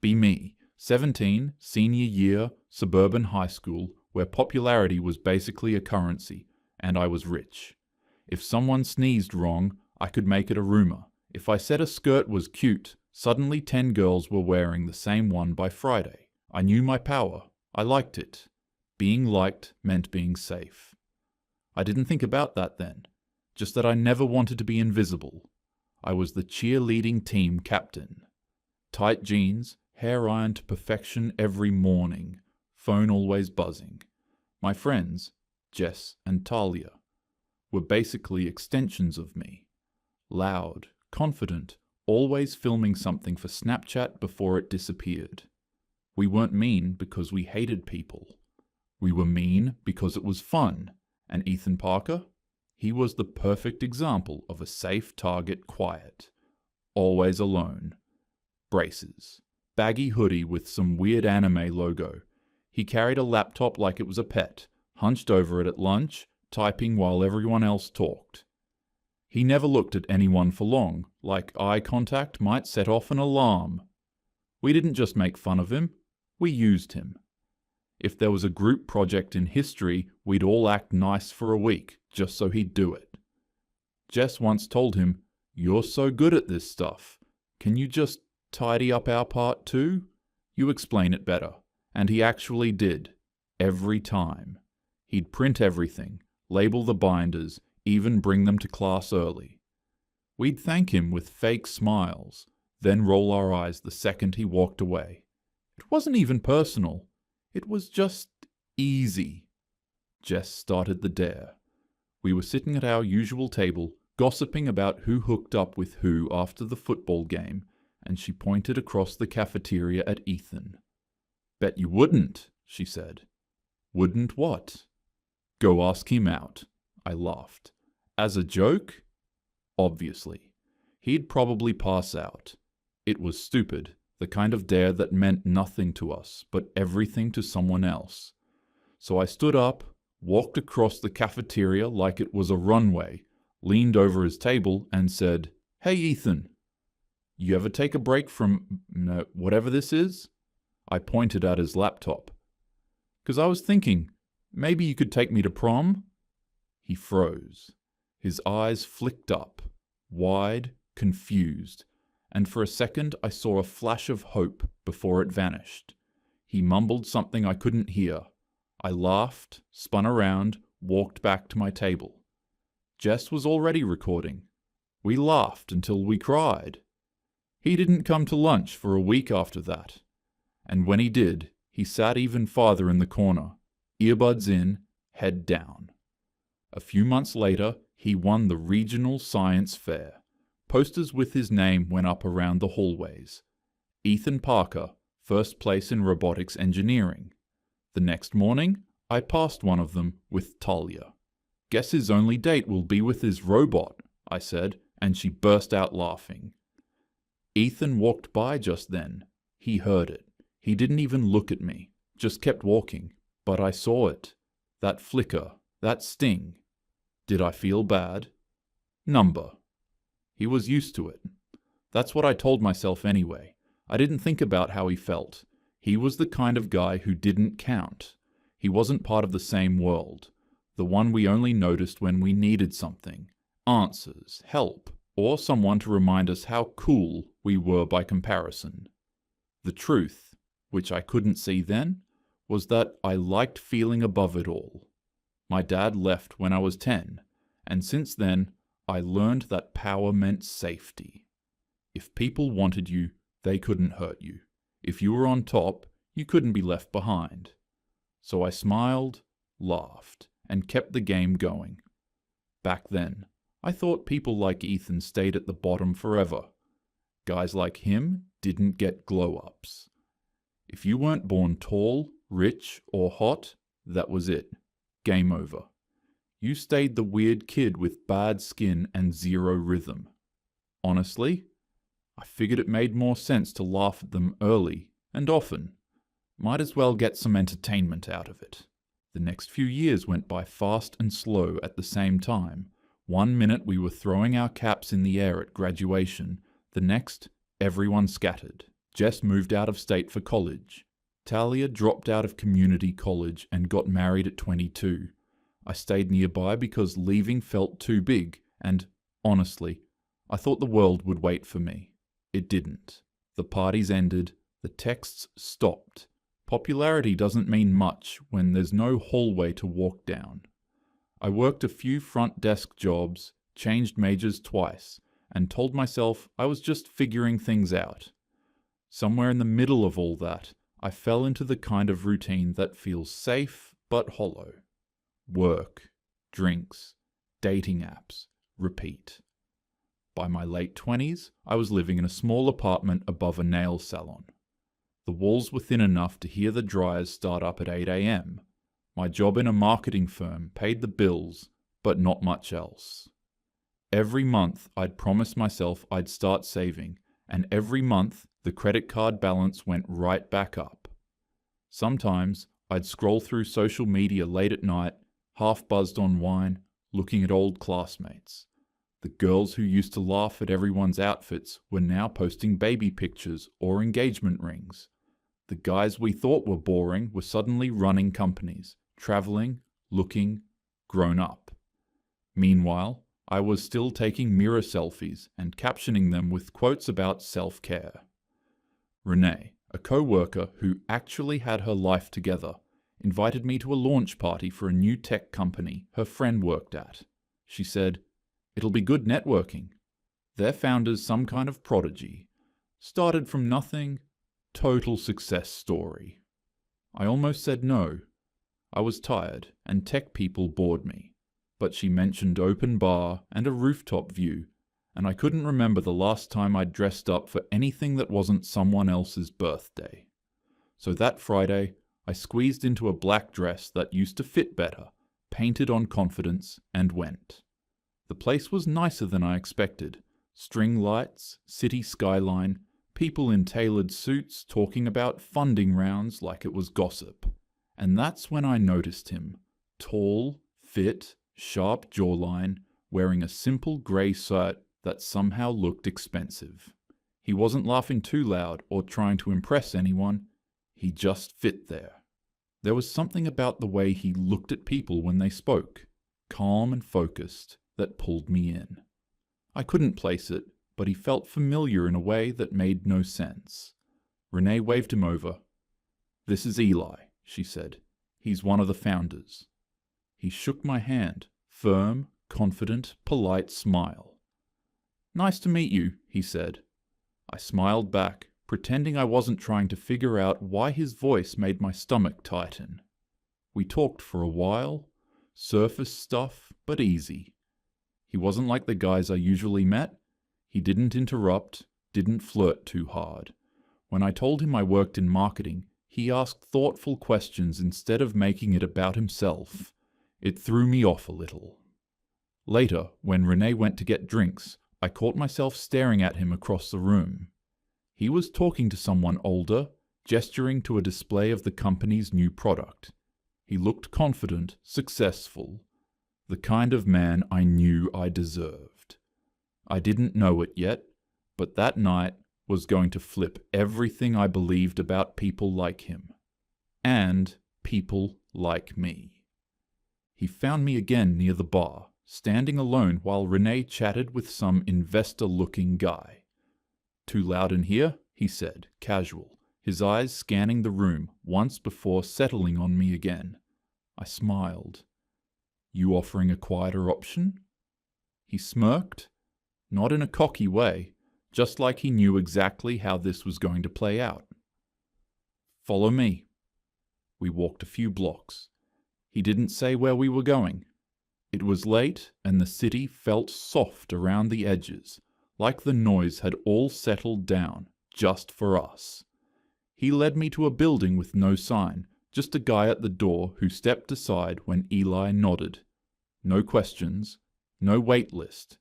Be me, 17, senior year, suburban high school, where popularity was basically a currency, and I was rich. If someone sneezed wrong, I could make it a rumor. If I said a skirt was cute, suddenly 10 girls were wearing the same one by Friday. I knew my power. I liked it. Being liked meant being safe. I didn't think about that then, just that I never wanted to be invisible. I was the cheerleading team captain. Tight jeans, hair ironed to perfection every morning, phone always buzzing. My friends, Jess and Talia, were basically extensions of me. Loud, confident, always filming something for Snapchat before it disappeared. We weren't mean because we hated people. We were mean because it was fun. And Ethan Parker? He was the perfect example of a safe target quiet. Always alone. Braces. Baggy hoodie with some weird anime logo. He carried a laptop like it was a pet, hunched over it at lunch, typing while everyone else talked. He never looked at anyone for long, like eye contact might set off an alarm. We didn't just make fun of him, we used him. If there was a group project in history, we'd all act nice for a week, just so he'd do it. Jess once told him, "You're so good at this stuff. Can you just tidy up our part too? You explain it better." And he actually did. Every time. He'd print everything, label the binders, even bring them to class early. We'd thank him with fake smiles, then roll our eyes the second he walked away. It wasn't even personal. It was just easy. Jess started the dare. We were sitting at our usual table, gossiping about who hooked up with who after the football game, and she pointed across the cafeteria at Ethan. "Bet you wouldn't," she said. "Wouldn't what?" "Go ask him out." I laughed. As a joke? Obviously. He'd probably pass out. It was stupid, the kind of dare that meant nothing to us, but everything to someone else. So I stood up, walked across the cafeteria like it was a runway, leaned over his table, and said, "Hey, Ethan, you ever take a break from whatever this is?" I pointed at his laptop. "'Cause I was thinking, maybe you could take me to prom?" He froze. His eyes flicked up, wide, confused, and for a second I saw a flash of hope before it vanished. He mumbled something I couldn't hear. I laughed, spun around, walked back to my table. Jess was already recording. We laughed until we cried. He didn't come to lunch for a week after that. And when he did, he sat even farther in the corner, earbuds in, head down. A few months later, he won the regional science fair. Posters with his name went up around the hallways. Ethan Parker, first place in robotics engineering. The next morning, I passed one of them with Talia. "Guess his only date will be with his robot," I said, and she burst out laughing. Ethan walked by just then. He heard it. He didn't even look at me, just kept walking. But I saw it. That flicker, that sting. Did I feel bad? Number. He was used to it. That's what I told myself anyway. I didn't think about how he felt. He was the kind of guy who didn't count. He wasn't part of the same world, the one we only noticed when we needed something, answers, help, or someone to remind us how cool we were by comparison. The truth, which I couldn't see then, was that I liked feeling above it all. My dad left when I was 10, and since then, I learned that power meant safety. If people wanted you, they couldn't hurt you. If you were on top, you couldn't be left behind. So I smiled, laughed, and kept the game going. Back then, I thought people like Ethan stayed at the bottom forever. Guys like him didn't get glow-ups. If you weren't born tall, rich, or hot, that was it. Game over. You stayed the weird kid with bad skin and zero rhythm. Honestly, I figured it made more sense to laugh at them early and often. Might as well get some entertainment out of it. The next few years went by fast and slow at the same time. 1 minute we were throwing our caps in the air at graduation, the next everyone scattered. Jess moved out of state for college. Talia dropped out of community college and got married at 22. I stayed nearby because leaving felt too big, and, honestly, I thought the world would wait for me. It didn't. The parties ended, the texts stopped. Popularity doesn't mean much when there's no hallway to walk down. I worked a few front desk jobs, changed majors twice, and told myself I was just figuring things out. Somewhere in the middle of all that, I fell into the kind of routine that feels safe but hollow. Work, drinks, dating apps, repeat. By my late 20s, I was living in a small apartment above a nail salon. The walls were thin enough to hear the dryers start up at 8 a.m. My job in a marketing firm paid the bills, but not much else. Every month I'd promised myself I'd start saving, and every month the credit card balance went right back up. Sometimes I'd scroll through social media late at night, half buzzed on wine, looking at old classmates. The girls who used to laugh at everyone's outfits were now posting baby pictures or engagement rings. The guys we thought were boring were suddenly running companies, traveling, looking, grown up. Meanwhile, I was still taking mirror selfies and captioning them with quotes about self-care. Renee, a co-worker who actually had her life together, invited me to a launch party for a new tech company her friend worked at. She said, "It'll be good networking. Their founder's some kind of prodigy. Started from nothing, total success story." I almost said no. I was tired, and tech people bored me. But she mentioned open bar and a rooftop view, and I couldn't remember the last time I'd dressed up for anything that wasn't someone else's birthday. So that Friday, I squeezed into a black dress that used to fit better, painted on confidence, and went. The place was nicer than I expected. String lights, city skyline, people in tailored suits talking about funding rounds like it was gossip. And that's when I noticed him. Tall, fit, sharp jawline, wearing a simple grey shirt that somehow looked expensive. He wasn't laughing too loud or trying to impress anyone. He just fit there. There was something about the way he looked at people when they spoke, calm and focused, that pulled me in. I couldn't place it, but he felt familiar in a way that made no sense. Renee waved him over. "This is Eli," she said. "He's one of the founders." He shook my hand, firm, confident, polite smile. "Nice to meet you," he said. I smiled back, pretending I wasn't trying to figure out why his voice made my stomach tighten. We talked for a while, surface stuff, but easy. He wasn't like the guys I usually met. He didn't interrupt, didn't flirt too hard. When I told him I worked in marketing, he asked thoughtful questions instead of making it about himself. It threw me off a little. Later, when Renee went to get drinks, I caught myself staring at him across the room. He was talking to someone older, gesturing to a display of the company's new product. He looked confident, successful. The kind of man I knew I deserved. I didn't know it yet, but that night was going to flip everything I believed about people like him. And people like me. He found me again near the bar, standing alone while Renee chatted with some investor-looking guy. "Too loud in here?" he said, casual, his eyes scanning the room once before settling on me again. I smiled. "You offering a quieter option?" He smirked, not in a cocky way, just like he knew exactly how this was going to play out. "Follow me." We walked a few blocks. He didn't say where we were going. It was late, and the city felt soft around the edges, like the noise had all settled down, just for us. He led me to a building with no sign, just a guy at the door who stepped aside when Eli nodded. No questions, no wait list.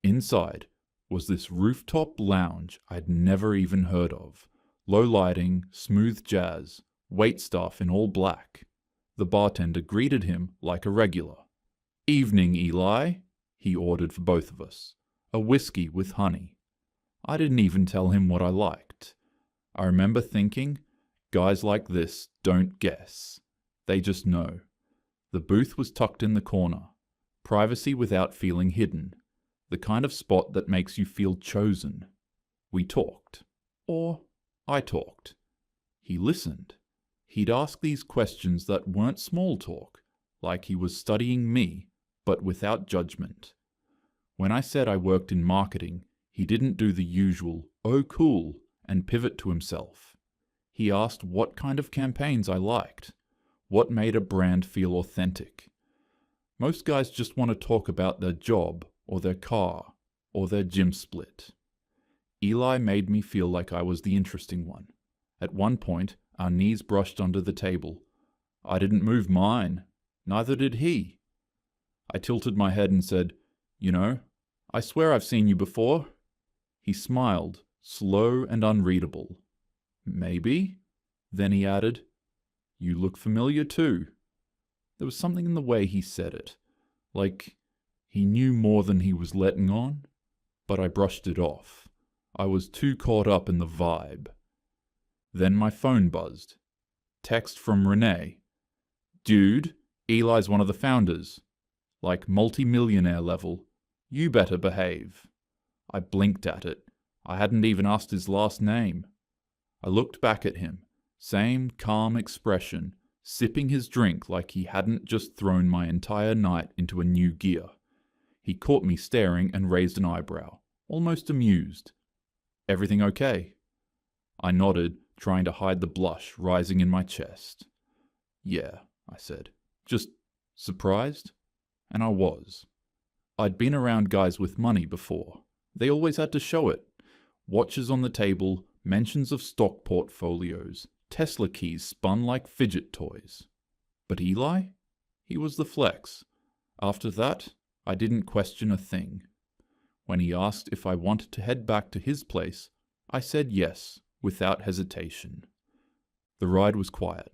Inside was this rooftop lounge I'd never even heard of. Low lighting, smooth jazz, waitstaff in all black. The bartender greeted him like a regular. "Evening, Eli," he ordered for both of us. A whiskey with honey. I didn't even tell him what I liked. I remember thinking, guys like this don't guess. They just know. The booth was tucked in the corner. Privacy without feeling hidden. The kind of spot that makes you feel chosen. We talked. Or I talked. He listened. He'd ask these questions that weren't small talk, like he was studying me, but without judgment. When I said I worked in marketing, he didn't do the usual, "Oh cool," and pivot to himself. He asked what kind of campaigns I liked, what made a brand feel authentic. Most guys just want to talk about their job, or their car, or their gym split. Eli made me feel like I was the interesting one. At one point, our knees brushed under the table. I didn't move mine. Neither did he. I tilted my head and said, "You know, I swear I've seen you before." He smiled, slow and unreadable. "Maybe?" Then he added, "You look familiar too." There was something in the way he said it, like he knew more than he was letting on, but I brushed it off. I was too caught up in the vibe. Then my phone buzzed. Text from Renee. "Dude, Eli's one of the founders. Like multi-millionaire level. You better behave." I blinked at it. I hadn't even asked his last name. I looked back at him, same calm expression, sipping his drink like he hadn't just thrown my entire night into a new gear. He caught me staring and raised an eyebrow, almost amused. "Everything okay?" I nodded, trying to hide the blush rising in my chest. "Yeah," I said. "Just surprised?" And I was. I'd been around guys with money before. They always had to show it. Watches on the table, mentions of stock portfolios, Tesla keys spun like fidget toys. But Eli? He was the flex. After that, I didn't question a thing. When he asked if I wanted to head back to his place, I said yes, without hesitation. The ride was quiet.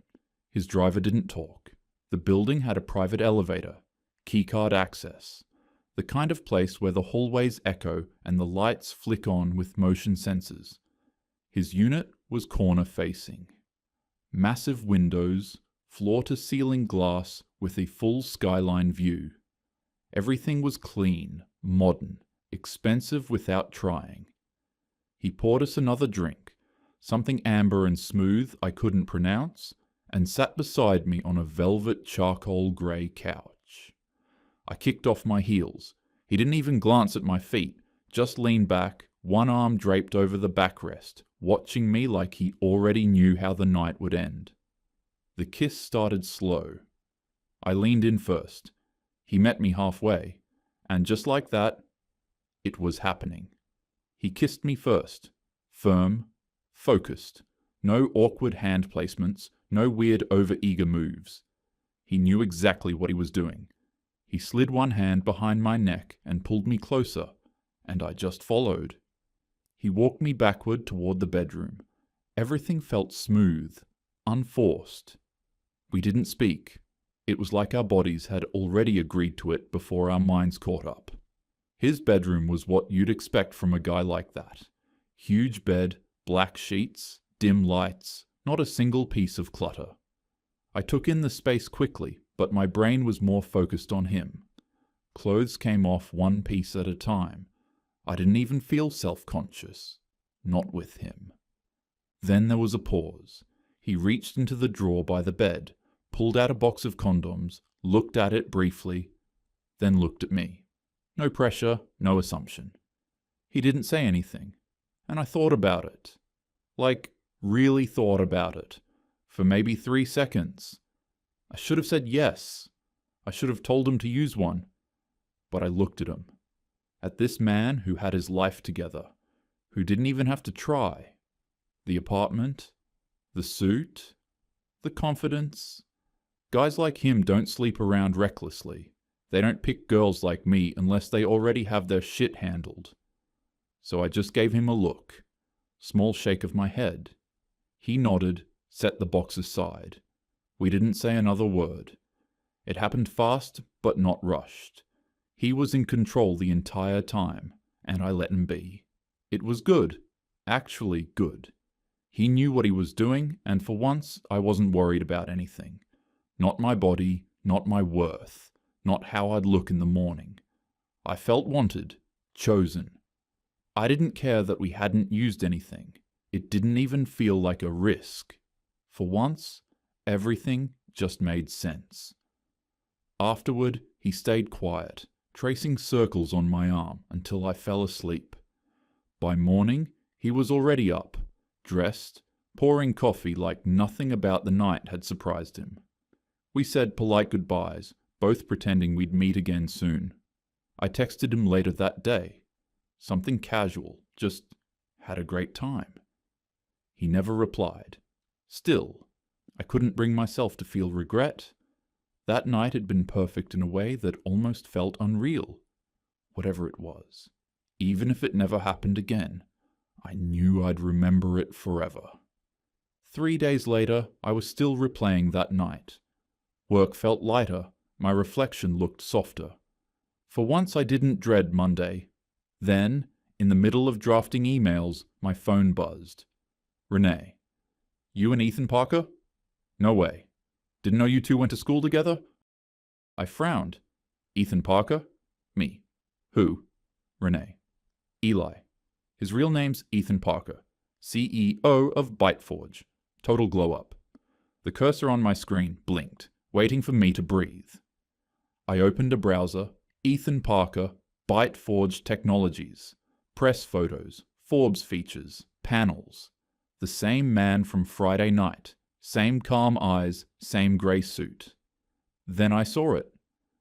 His driver didn't talk. The building had a private elevator, keycard access, the kind of place where the hallways echo and the lights flick on with motion sensors. His unit was corner-facing. Massive windows, floor-to-ceiling glass with a full skyline view. Everything was clean, modern, expensive without trying. He poured us another drink, something amber and smooth I couldn't pronounce, and sat beside me on a velvet charcoal grey couch. I kicked off my heels. He didn't even glance at my feet, just leaned back, one arm draped over the backrest, watching me like he already knew how the night would end. The kiss started slow. I leaned in first. He met me halfway, and just like that, it was happening. He kissed me first, firm, focused, no awkward hand placements, no weird over-eager moves. He knew exactly what he was doing. He slid one hand behind my neck and pulled me closer, and I just followed. He walked me backward toward the bedroom. Everything felt smooth, unforced. We didn't speak. It was like our bodies had already agreed to it before our minds caught up. His bedroom was what you'd expect from a guy like that. Huge bed, black sheets, dim lights, not a single piece of clutter. I took in the space quickly, but my brain was more focused on him. Clothes came off one piece at a time. I didn't even feel self-conscious. Not with him. Then there was a pause. He reached into the drawer by the bed, pulled out a box of condoms, looked at it briefly, then looked at me. No pressure, no assumption. He didn't say anything, and I thought about it. Like, really thought about it. For maybe 3 seconds. I should have said yes. I should have told him to use one. But I looked at him. At this man who had his life together. Who didn't even have to try. The apartment. The suit. The confidence. Guys like him don't sleep around recklessly. They don't pick girls like me unless they already have their shit handled. So I just gave him a look. Small shake of my head. He nodded, set the box aside. We didn't say another word. It happened fast, but not rushed. He was in control the entire time, and I let him be. It was good. Actually good. He knew what he was doing, and for once I wasn't worried about anything. Not my body, not my worth, not how I'd look in the morning. I felt wanted, chosen. I didn't care that we hadn't used anything. It didn't even feel like a risk. For once, everything just made sense. Afterward, he stayed quiet, tracing circles on my arm until I fell asleep. By morning, he was already up, dressed, pouring coffee like nothing about the night had surprised him. We said polite goodbyes, both pretending we'd meet again soon. I texted him later that day. Something casual, just had a great time. He never replied. Still, I couldn't bring myself to feel regret. That night had been perfect in a way that almost felt unreal. Whatever it was, even if it never happened again, I knew I'd remember it forever. 3 days later, I was still replaying that night. Work felt lighter, my reflection looked softer. For once I didn't dread Monday. Then, in the middle of drafting emails, my phone buzzed. Renee. You and Ethan Parker? No way. Didn't know you two went to school together? I frowned. Ethan Parker? Me. Who? Renee. Eli. His real name's Ethan Parker, CEO of ByteForge. Total glow up. The cursor on my screen blinked, waiting for me to breathe. I opened a browser. Ethan Parker, ByteForge Technologies. Press photos, Forbes features, panels. The same man from Friday night. Same calm eyes, same grey suit. Then I saw it.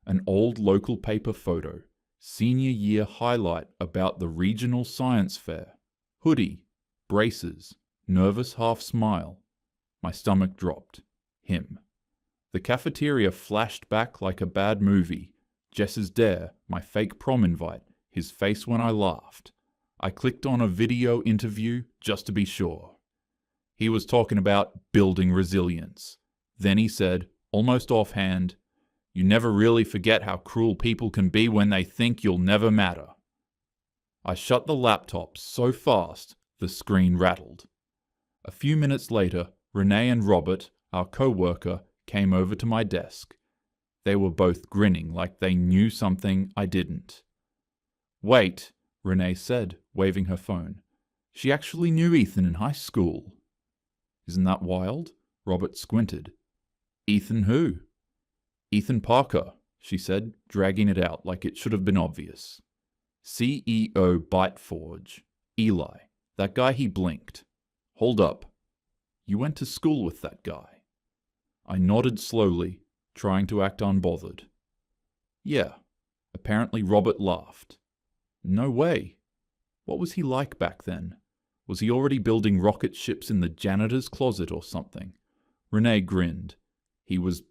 An old local paper photo. Senior year highlight about the regional science fair. Hoodie, braces, nervous half smile. My stomach dropped. Him. The cafeteria flashed back like a bad movie. Jess's dare, my fake prom invite, his face when I laughed. I clicked on a video interview just to be sure. He was talking about building resilience. Then he said, almost offhand, "You never really forget how cruel people can be when they think you'll never matter." I shut the laptop so fast the screen rattled. A few minutes later, Renee and Robert, our co-worker, came over to my desk. They were both grinning like they knew something I didn't. "Wait," Renee said, waving her phone. "She actually knew Ethan in high school." "Isn't that wild?" Robert squinted. "Ethan who?" "Ethan Parker," she said, dragging it out like it should have been obvious. "CEO ByteForge. Eli. That guy he blinked. Hold up. You went to school with that guy?" I nodded slowly, trying to act unbothered. "Yeah." Apparently Robert laughed. "No way. What was he like back then? Was he already building rocket ships in the janitor's closet or something?" Renee grinned. "He was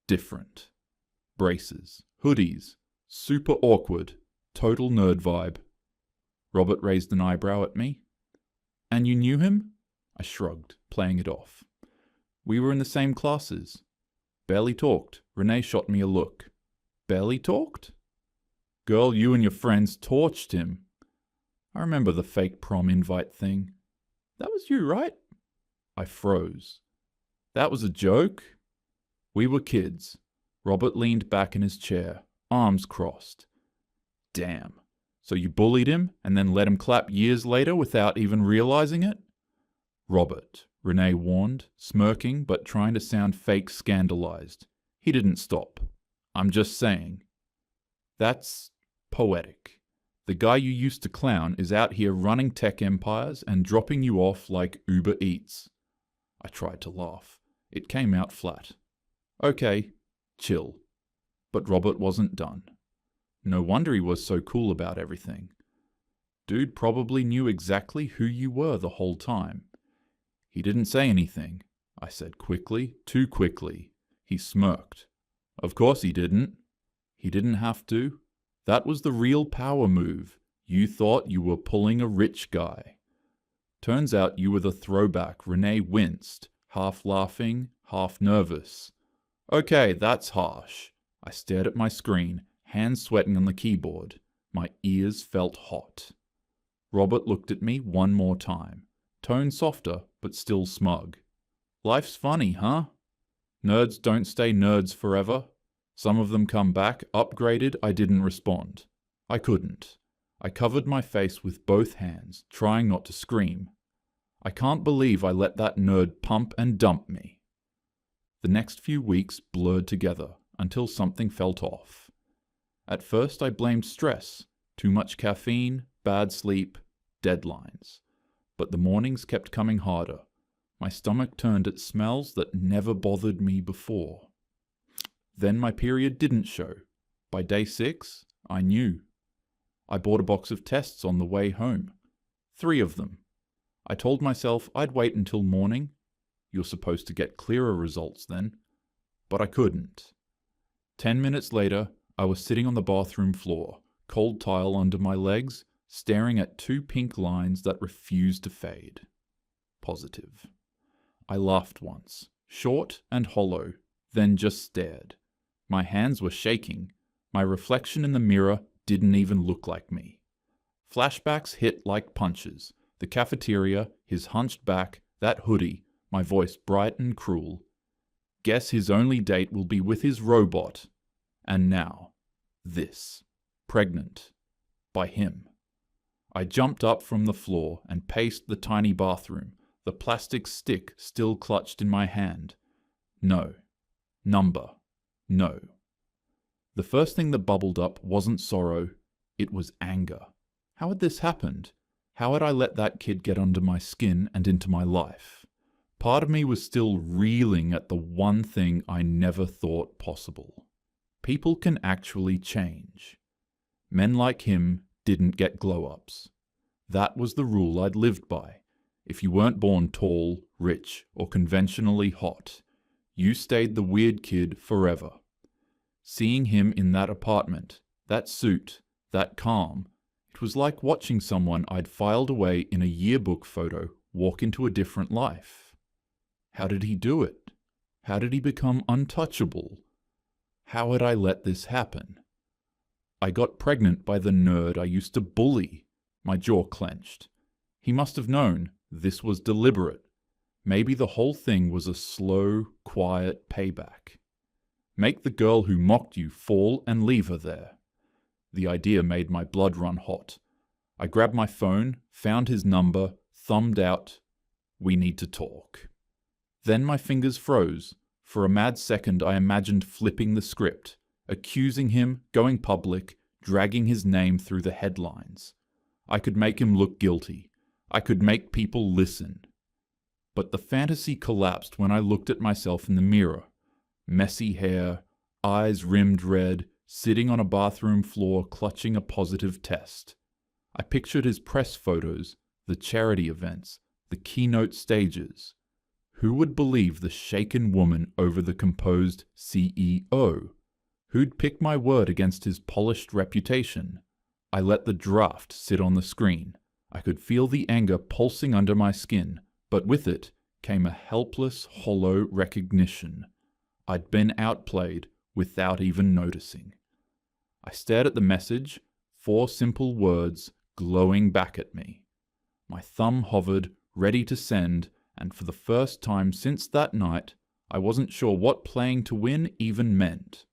different. Braces, hoodies, super awkward, total nerd vibe." Robert raised an eyebrow at me. "And you knew him?" I shrugged, playing it off. "We were in the same classes. Barely talked." Renee shot me a look. "Barely talked?" "Girl, you and your friends torched him." I remember the fake prom invite thing. "That was you, right?" I froze. "That was a joke?" "We were kids." Robert leaned back in his chair, arms crossed. "Damn. So you bullied him and then let him clap years later without even realizing it?" "Robert," Renee warned, smirking but trying to sound fake scandalized. He didn't stop. "I'm just saying. That's poetic. The guy you used to clown is out here running tech empires and dropping you off like Uber Eats." I tried to laugh. It came out flat. "Okay, chill." But Robert wasn't done. No wonder he was so cool about everything. Dude probably knew exactly who you were the whole time. "He didn't say anything," I said quickly, too quickly. He smirked. "Of course he didn't. He didn't have to. That was the real power move. You thought you were pulling a rich guy. Turns out you were the throwback." Renee winced, half laughing, half nervous. "Okay, that's harsh." I stared at my screen, hands sweating on the keyboard. My ears felt hot. Robert looked at me one more time, tone softer but still smug. Life's funny, huh? Nerds don't stay nerds forever. Some of them come back, upgraded. I didn't respond. I couldn't. I covered my face with both hands, trying not to scream. I can't believe I let that nerd pump and dump me. The next few weeks blurred together until something felt off. At first I blamed stress, too much caffeine, bad sleep, deadlines. But the mornings kept coming harder. My stomach turned at smells that never bothered me before. Then my period didn't show. By day 6, I knew. I bought a box of tests on the way home. 3 of them. I told myself I'd wait until morning. You're supposed to get clearer results then. But I couldn't. 10 minutes later, I was sitting on the bathroom floor, cold tile under my legs, staring at 2 pink lines that refused to fade. Positive. I laughed once, short and hollow, then just stared. My hands were shaking. My reflection in the mirror didn't even look like me. Flashbacks hit like punches. The cafeteria, his hunched back, that hoodie, my voice bright and cruel. Guess his only date will be with his robot. And now, this. Pregnant. By him. I jumped up from the floor and paced the tiny bathroom, the plastic stick still clutched in my hand. No. Number. No. The first thing that bubbled up wasn't sorrow, it was anger. How had this happened? How had I let that kid get under my skin and into my life? Part of me was still reeling at the one thing I never thought possible. People can actually change. Men like him didn't get glow-ups. That was the rule I'd lived by. If you weren't born tall, rich, or conventionally hot, you stayed the weird kid forever. Seeing him in that apartment, that suit, that calm, it was like watching someone I'd filed away in a yearbook photo walk into a different life. How did he do it? How did he become untouchable? How had I let this happen? I got pregnant by the nerd I used to bully. My jaw clenched. He must have known this was deliberate. Maybe the whole thing was a slow, quiet payback. Make the girl who mocked you fall and leave her there. The idea made my blood run hot. I grabbed my phone, found his number, thumbed out, "We need to talk." Then my fingers froze. For a mad second I imagined flipping the script, accusing him, going public, dragging his name through the headlines. I could make him look guilty. I could make people listen. But the fantasy collapsed when I looked at myself in the mirror. Messy hair, eyes rimmed red, sitting on a bathroom floor clutching a positive test. I pictured his press photos, the charity events, the keynote stages. Who would believe the shaken woman over the composed CEO? Who'd pick my word against his polished reputation? I let the draft sit on the screen. I could feel the anger pulsing under my skin, but with it came a helpless, hollow recognition. I'd been outplayed without even noticing. I stared at the message, 4 simple words glowing back at me. My thumb hovered, ready to send, and for the first time since that night, I wasn't sure what playing to win even meant.